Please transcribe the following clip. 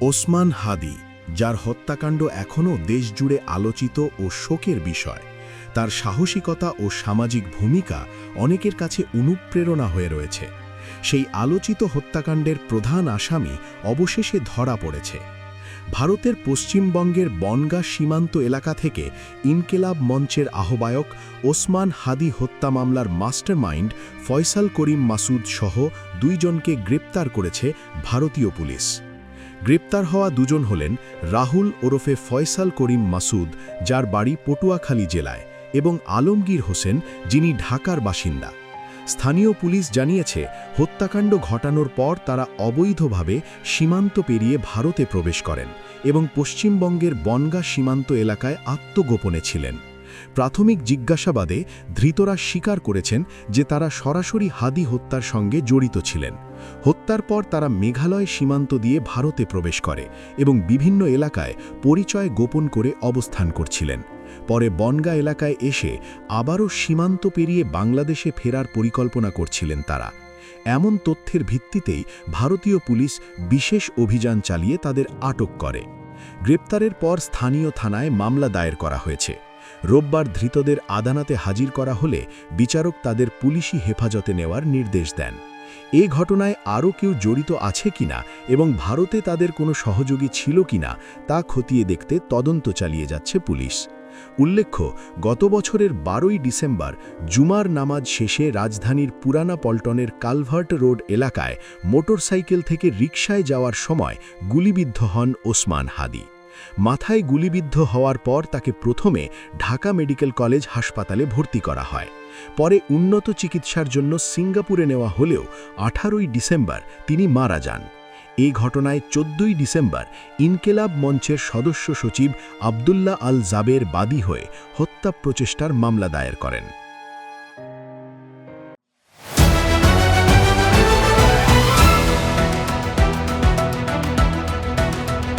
ওসমান হাদি, যার হত্যাকাণ্ড এখনও দেশজুড়ে আলোচিত ও শোকের বিষয়। তার সাহসিকতা ও সামাজিক ভূমিকা অনেকের কাছে অনুপ্রেরণা হয়ে রয়েছে। সেই আলোচিত হত্যাকাণ্ডের প্রধান আসামি অবশেষে ধরা পড়েছে। ভারতের পশ্চিমবঙ্গের বনগাঁ সীমান্ত এলাকা থেকে ইনকেলাব মঞ্চের আহ্বায়ক ওসমান হাদি হত্যা মামলার মাস্টারমাইন্ড ফয়সাল করিম মাসুদ সহ দুইজনকে গ্রেপ্তার করেছে ভারতীয় পুলিশ। গ্রেপ্তার হওয়া দুজন হলেন রাহুল ওরফে ফয়সাল করিম মাসুদ, যার বাড়ি পটুয়াখালী জেলায়, এবং আলমগীর হোসেন, যিনি ঢাকার বাসিন্দা। স্থানীয় পুলিশ জানিয়েছে, হত্যাকাণ্ড ঘটানোর পর তারা অবৈধভাবে সীমান্ত পেরিয়ে ভারতে প্রবেশ করেন এবং পশ্চিমবঙ্গের বনগাঁ সীমান্ত এলাকায় আত্মগোপনে ছিলেন। প্রাথমিক জিজ্ঞাসাবাদে ধৃতরা স্বীকার করেছেন যে তারা সরাসরি হাদি হত্যার সঙ্গে জড়িত ছিলেন। হত্যার পর তারা মেঘালয় সীমান্ত দিয়ে ভারতে প্রবেশ করে এবং বিভিন্ন এলাকায় পরিচয় গোপন করে অবস্থান করছিলেন। পরে বনগাঁ এলাকায় এসে আবারও সীমান্ত পেরিয়ে বাংলাদেশে ফেরার পরিকল্পনা করছিলেন তারা। এমন তথ্যের ভিত্তিতেই ভারতীয় পুলিশ বিশেষ অভিযান চালিয়ে তাদের আটক করে। গ্রেপ্তারের পর স্থানীয় থানায় মামলা দায়ের করা হয়েছে। রোববার ধৃতদের আদালতে হাজির করা হলে বিচারক তাদের পুলিশি হেফাজতে নেওয়ার নির্দেশ দেন। এ ঘটনায় আরও কেউ জড়িত আছে কিনা এবং ভারতে তাদের কোনো সহযোগী ছিল কিনা তা খতিয়ে দেখতে তদন্ত চালিয়ে যাচ্ছে পুলিশ। উল্লেখ্য, গত বছরের 12ই ডিসেম্বর জুমার নামাজ শেষে রাজধানীর পুরানা পল্টনের কালভার্ট রোড এলাকায় মোটরসাইকেল থেকে রিকশায় যাওয়ার সময় গুলিবিদ্ধ হন ওসমান হাদি। মাথায় গুলিবিদ্ধ হওয়ার পর তাকে প্রথমে ঢাকা মেডিকেল কলেজ হাসপাতালে ভর্তি করা হয়। পরে উন্নত চিকিৎসার জন্য সিঙ্গাপুরে নেওয়া হলেও 18ই ডিসেম্বর তিনি মারা যান। এই ঘটনায় 14ই ডিসেম্বর ইনকেলাব মঞ্চের সদস্য সচিব আবদুল্লাহ আল জাবের বাদী হয়ে হত্যা প্রচেষ্টার মামলা দায়ের করেন।